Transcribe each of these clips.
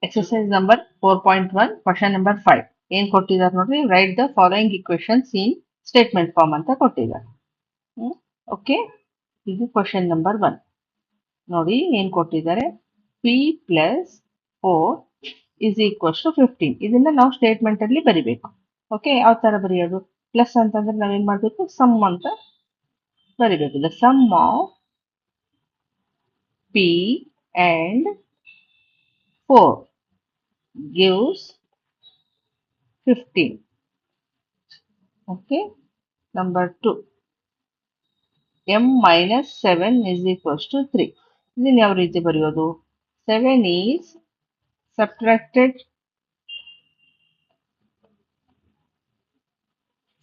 Exercise number 4.1, question number 5. ಏನ್ ಕೊಟ್ಟಿದ್ದಾರೆ ನೋಡ್ರಿ, right the following equations in statement form ಅಂತ ಕೊಟ್ಟಿದ್ದಾರೆ. ಓಕೆ, ಇದು ಕ್ವಶನ್ ನಂಬರ್ 1. ನೋಡಿ ಏನ್ ಕೊಟ್ಟಿದ್ದಾರೆ, p plus 4 is equals to 15. ಇದನ್ನ ನಾವು ಸ್ಟೇಟ್ಮೆಂಟ್ ಅಲ್ಲಿ ಬರಿಬೇಕು. ಓಕೆ, ಯಾವ ತರ ಬರೆಯೋದು? ಪ್ಲಸ್ ಅಂತಂದ್ರೆ ನಾವೇನ್ ಮಾಡ್ಬೇಕು, ಸಮ್ ಅಂತ ಬರಿಬೇಕು. The sum of p and 4 gives 15. Okay, number 2, m minus 7 is equals to 3. ಇದನ್ನ ಯಾವ ರೀತಿ ಬರೆಯೋದು? 7 is subtracted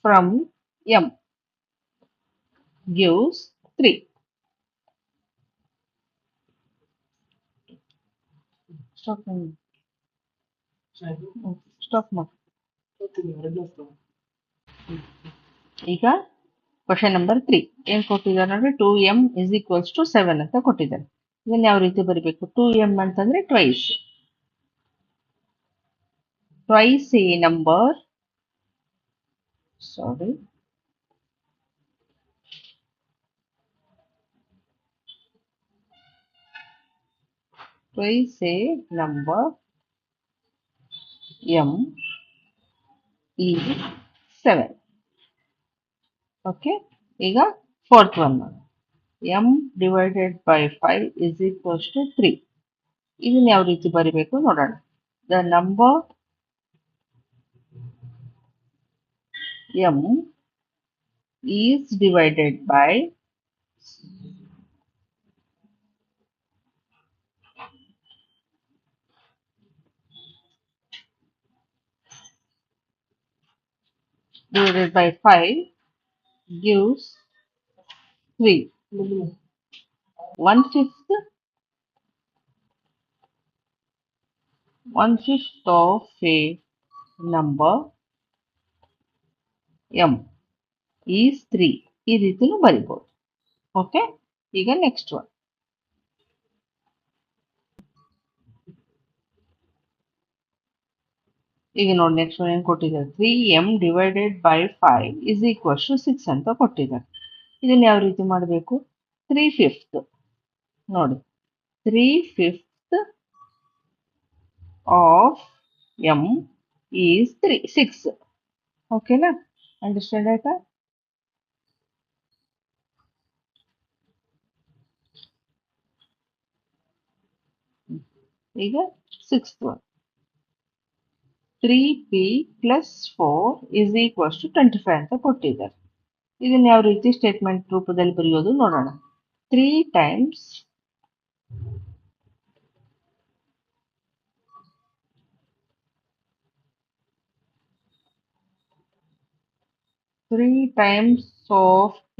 from m gives 3. Stop ಮಾಡಿ. ಈಗ ಕ್ವಶನ್ ನಂಬರ್ 3 ಏನ್ ಕೊಟ್ಟಿದ್ದಾರೆ ಅಂದ್ರೆ 2m ಇಸ್ ಈಕ್ವಲ್ಸ್ ಟು 7 ಅಂತ ಕೊಟ್ಟಿದ್ದಾರೆ. ಇದನ್ನ ಯಾವ ರೀತಿ ಬರೀಬೇಕು? 2m ಅಂತಂದ್ರೆ twice a number, sorry, twice a number m is 7. Okay, ಈಗ fourth one, m divided by 5 is equals to 3. ಇದನ್ನ ಯಾವ ರೀತಿ ಬರಿಬೇಕು ನೋಡೋಣ. The number m is divided by divided by 5 gives 3. 1/5 of a number m is 3. ಈ ರೀತಿನೂ ಬರಿಬಹುದು. Okay, ಈಗ ನೆಕ್ಸ್ಟ್ ಒನ್. ಈಗ ನೋಡಿ ನೆಕ್ಸ್ಟ್ ಒನ್ ಏನ್ ಕೊಟ್ಟಿದ್ದಾರೆ, 3m divided by 5 is equals to 6 ಅಂತ ಕೊಟ್ಟಿದ್ದಾರೆ. ಇದನ್ನ ಯಾವ ರೀತಿ ಮಾಡಬೇಕು? 3/5 ನೋಡಿ, 3/5 ಆಫ್ m ಈಸ್ 6. ಓಕೆನಾ? ಅಂಡರ್ಸ್ಟ್ಯಾಂಡ್ ಆಯ್ತಾ? ಈಗ sixth one, 3p plus 4 is equals to 25 ಅಂತ ಕೊಟ್ಟಿದ್ದಾರೆ. ಇದನ್ನ ಯಾವ ರೀತಿ ಸ್ಟೇಟ್ಮೆಂಟ್ ರೂಪದಲ್ಲಿ ಬರೆಯೋದು ನೋಡೋಣ. 3 times 3 times of p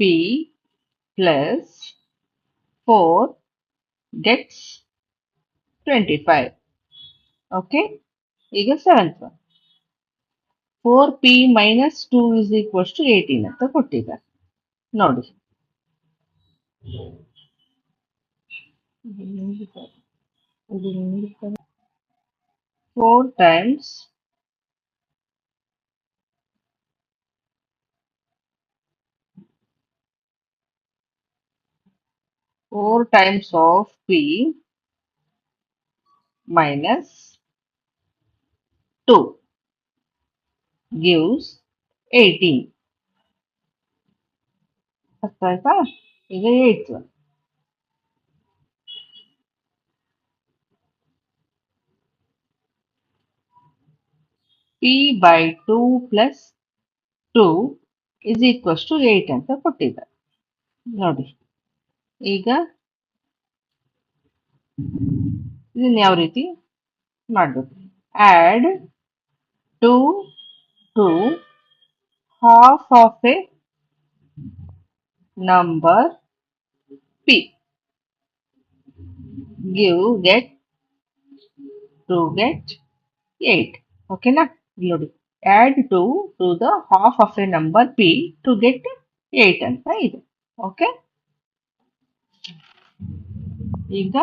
plus 4 gets 25. Okay, ಈಗ 7th one, 4p minus 2 is equals to 18 ಅಂತ ಕೊಟ್ಟಿದ್ದಾರೆ. ನೋಡಿ, 4 times 4 times of p minus 2 gives 18. ಅರ್ಥ ಆಯ್ತಾ? ಈಗ 8th one, p by 2 plus 2 is equals to 8 ಅಂತ ಕೊಟ್ಟಿದ್ದಾರೆ. ನೋಡಿ, ಈಗ ಇದನ್ನ ಯಾವ ರೀತಿ ಮಾಡಬೇಕು? Add 2 to half of a number p get 8. ಓಕೆನಾ? ನೋಡಿ, add 2 to the half of a number p to get 8 ಅಂತ ಇದೆ. ಓಕೆ, ಈಗ